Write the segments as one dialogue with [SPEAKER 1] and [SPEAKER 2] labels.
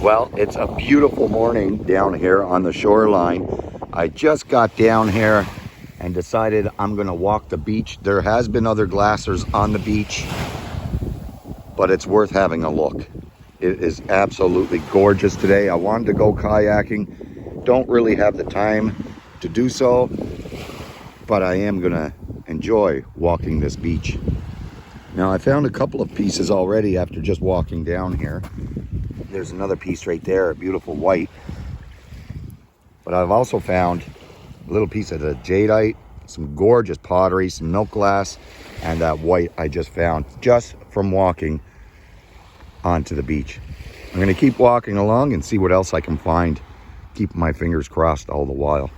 [SPEAKER 1] Well, it's a beautiful morning down here on the shoreline. I just got down here and decided I'm gonna walk the beach. There has been other glassers on the beach, but it's worth having a look. It is absolutely gorgeous today. I wanted to go kayaking. Don't really have the time to do so, but I am gonna enjoy walking this beach. Now, I found a couple of pieces already after just walking down here. There's another piece right there, a beautiful white. But I've also found a little piece of the jadeite, some gorgeous pottery, some milk glass, and that white I just found just from walking onto the beach. I'm gonna keep walking along and see what else I can find. Keeping my fingers crossed all the while.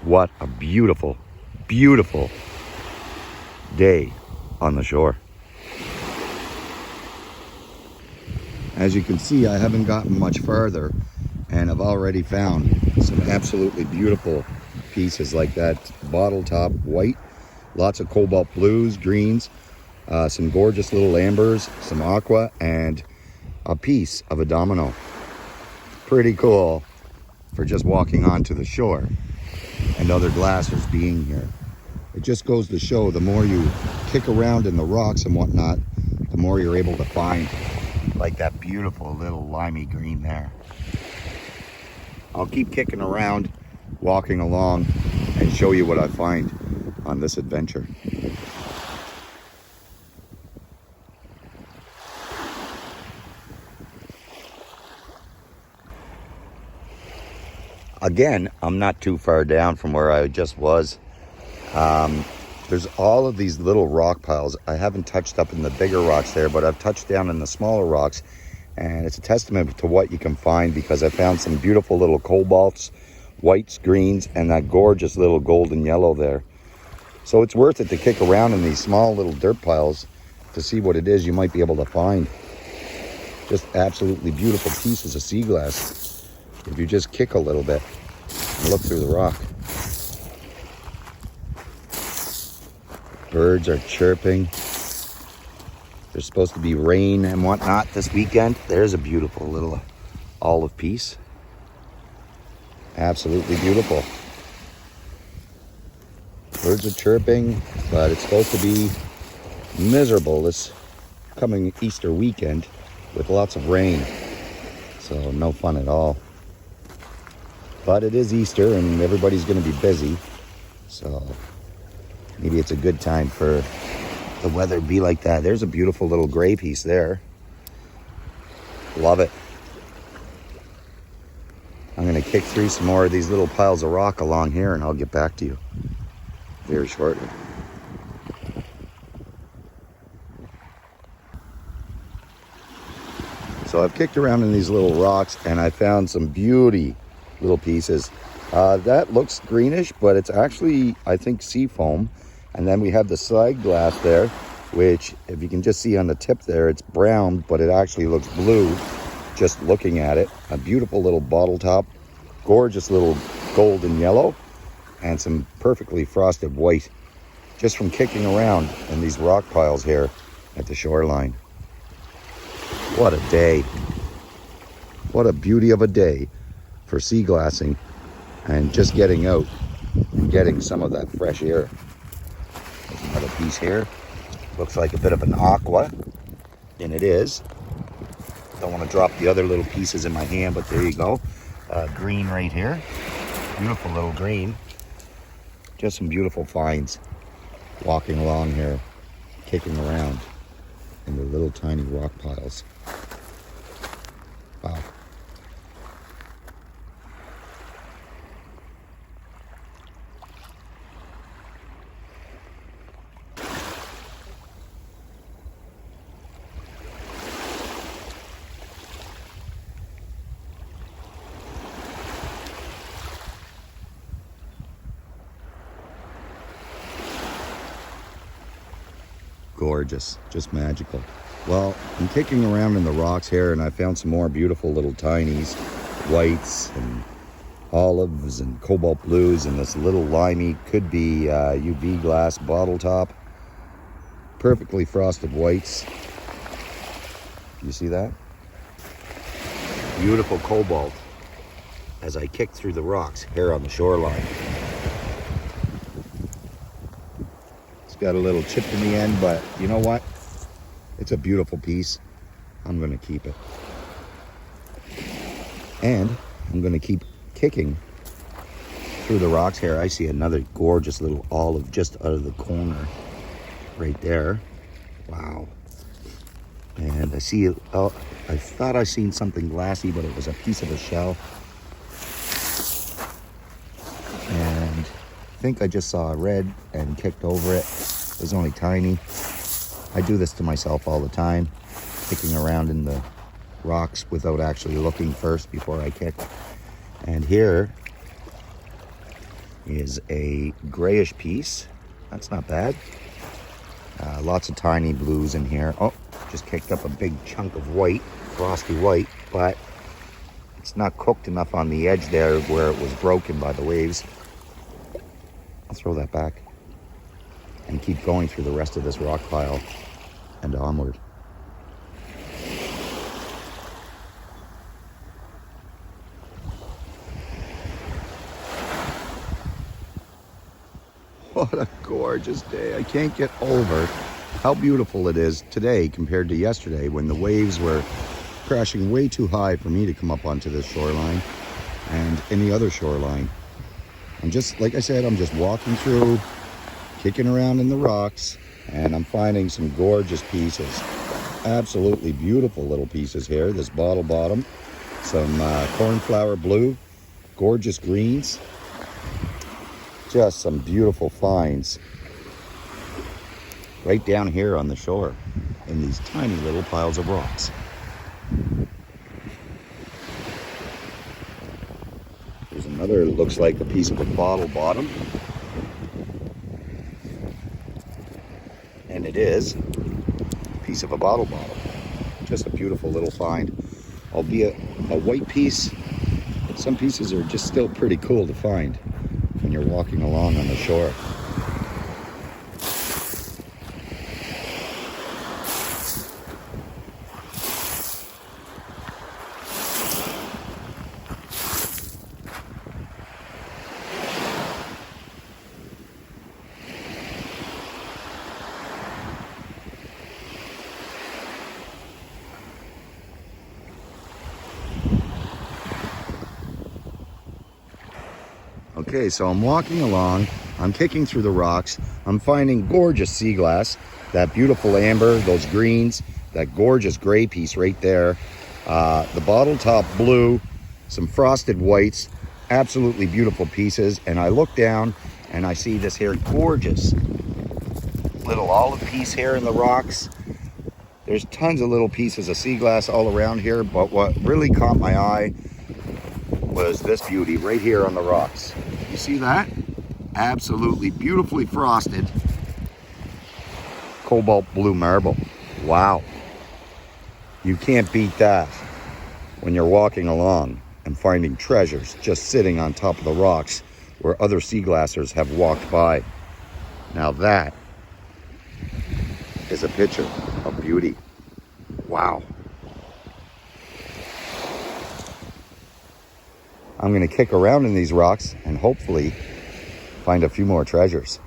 [SPEAKER 1] What a beautiful, beautiful day on the shore. As you can see, I haven't gotten much farther and I've already found some absolutely beautiful pieces like that bottle top white, lots of cobalt blues, greens, some gorgeous little ambers, some aqua, and a piece of a domino. Pretty cool for just walking onto the shore and other glassers being here. It just goes to show the more you kick around in the rocks and whatnot, the more you're able to find, like that beautiful little limey green there. I'll keep kicking around, walking along, and show you what I find on this adventure. Again, I'm not too far down from where I just was. There's all of these little rock piles. I haven't touched up in the bigger rocks there, but I've touched down in the smaller rocks, and it's a testament to what you can find, because I found some beautiful little cobalts, whites, greens, and that gorgeous little golden yellow there. So it's worth it to kick around in these small little dirt piles to see what it is you might be able to find. Just absolutely beautiful pieces of sea glass if you just kick a little bit and look through the rock. Birds are chirping. There's supposed to be rain and whatnot this weekend. There's a beautiful little olive piece. Absolutely beautiful. Birds are chirping, but it's supposed to be miserable this coming Easter weekend with lots of rain. So no fun at all. But it is Easter and everybody's going to be busy. So maybe it's a good time for the weather to be like that. There's a beautiful little gray piece there. Love it. I'm going to kick through some more of these little piles of rock along here and I'll get back to you very shortly. So I've kicked around in these little rocks and I found some beauty little pieces. That looks greenish, but it's actually, I think, sea foam. And then we have the side glass there, which, if you can just see on the tip there, it's brown, but it actually looks blue just looking at it. A beautiful little bottle top, gorgeous little golden yellow, and some perfectly frosted white, just from kicking around in these rock piles here at the shoreline. What a day. What a beauty of a day for sea glassing and just getting out and getting some of that fresh air. There's another piece here. Looks like a bit of an aqua, and it is. Don't want to drop the other little pieces in my hand, but there you go. Green right here. Beautiful little green. Just some beautiful finds. Walking along here, kicking around in the little tiny rock piles. Wow. Gorgeous, just magical. Well, I'm kicking around in the rocks here and I found some more beautiful little tinies, whites and olives and cobalt blues, and this little limey, could be UV glass bottle top, perfectly frosted whites. You see that? Beautiful cobalt as I kick through the rocks here on the shoreline. It's got a little chip in the end, but you know what? It's a beautiful piece. I'm going to keep it. And I'm going to keep kicking through the rocks here. I see another gorgeous little olive just out of the corner right there. Wow. And I see, oh, I thought I seen something glassy, but it was a piece of a shell. And I think I just saw a red and kicked over it. It was only tiny. I do this to myself all the time, kicking around in the rocks without actually looking first before I kick. And here is a grayish piece. That's not bad. Lots of tiny blues in here. Oh, just kicked up a big chunk of white, frosty white, but it's not cooked enough on the edge there where it was broken by the waves. I'll throw that back and keep going through the rest of this rock pile and onward. What a gorgeous day. I can't get over how beautiful it is today compared to yesterday when the waves were crashing way too high for me to come up onto this shoreline and any other shoreline. I'm just, like I said, I'm just walking through, kicking around in the rocks, and I'm finding some gorgeous pieces. Absolutely beautiful little pieces here. This bottle bottom, some cornflower blue, gorgeous greens. Just some beautiful finds right down here on the shore in these tiny little piles of rocks. There's another, looks like a piece of a bottle bottom. And it is a piece of a bottle bottom. Just a beautiful little find. Albeit a white piece, some pieces are just still pretty cool to find when you're walking along on the shore. Okay, so I'm walking along, I'm kicking through the rocks, I'm finding gorgeous sea glass, that beautiful amber, those greens, that gorgeous gray piece right there, the bottle top blue, some frosted whites, absolutely beautiful pieces. And I look down and I see this here gorgeous little olive piece here in the rocks. There's tons of little pieces of sea glass all around here, but what really caught my eye was this beauty right here on the rocks. You see that? Absolutely beautifully frosted cobalt blue marble. Wow. You can't beat that when you're walking along and finding treasures just sitting on top of the rocks where other sea glassers have walked by. Now that is a picture of beauty. Wow. I'm going to kick around in these rocks and hopefully find a few more treasures.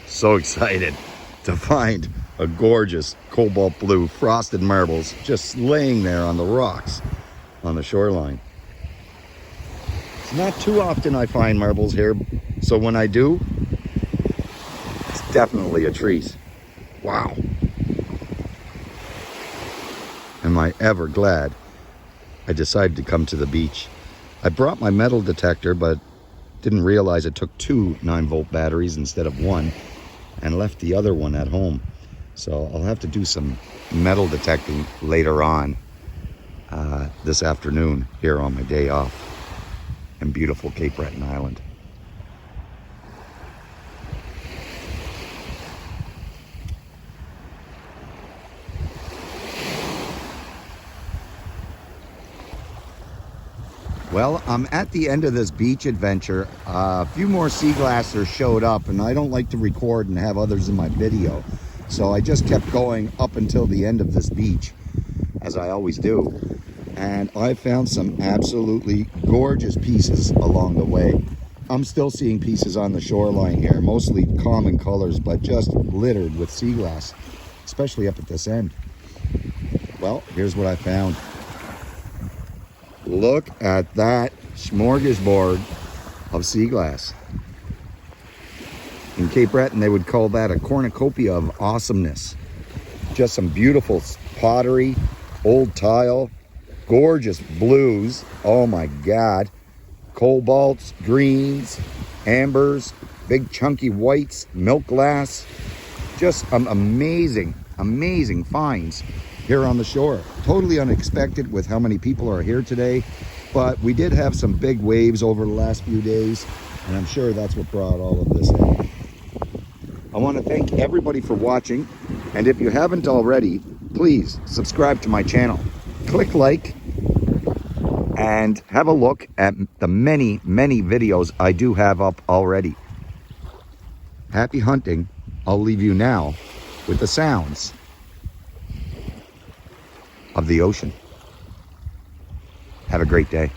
[SPEAKER 1] So excited to find a gorgeous cobalt blue frosted marbles just laying there on the rocks on the shoreline. It's not too often I find marbles here, so when I do, it's definitely a treat. Wow. Am I ever glad I decided to come to the beach. I brought my metal detector, but didn't realize it took 2 9-volt batteries instead of 1, and left the other one at home. So I'll have to do some metal detecting later on this afternoon here on my day off in beautiful Cape Breton Island. Well, I'm at the end of this beach adventure. A few more sea glassers showed up, and I don't like to record and have others in my video. So I just kept going up until the end of this beach. as I always do. And I found some absolutely gorgeous pieces along the way. I'm still seeing pieces on the shoreline here, mostly common colors, but just littered with sea glass, especially up at this end. Well, here's what I found. Look at that smorgasbord of sea glass. In Cape Breton, they would call that a cornucopia of awesomeness. Just some beautiful pottery, old tile, gorgeous blues, oh my God, cobalts, greens, ambers, big chunky whites, milk glass, just amazing finds here on the shore. Totally unexpected with how many people are here today, but we did have some big waves over the last few days, and I'm sure that's what brought all of this in. I want to thank everybody for watching, and if you haven't already, please subscribe to my channel. Click like and have a look at the many videos I do have up already. Happy hunting. I'll leave you now with the sounds of the ocean. Have a great day.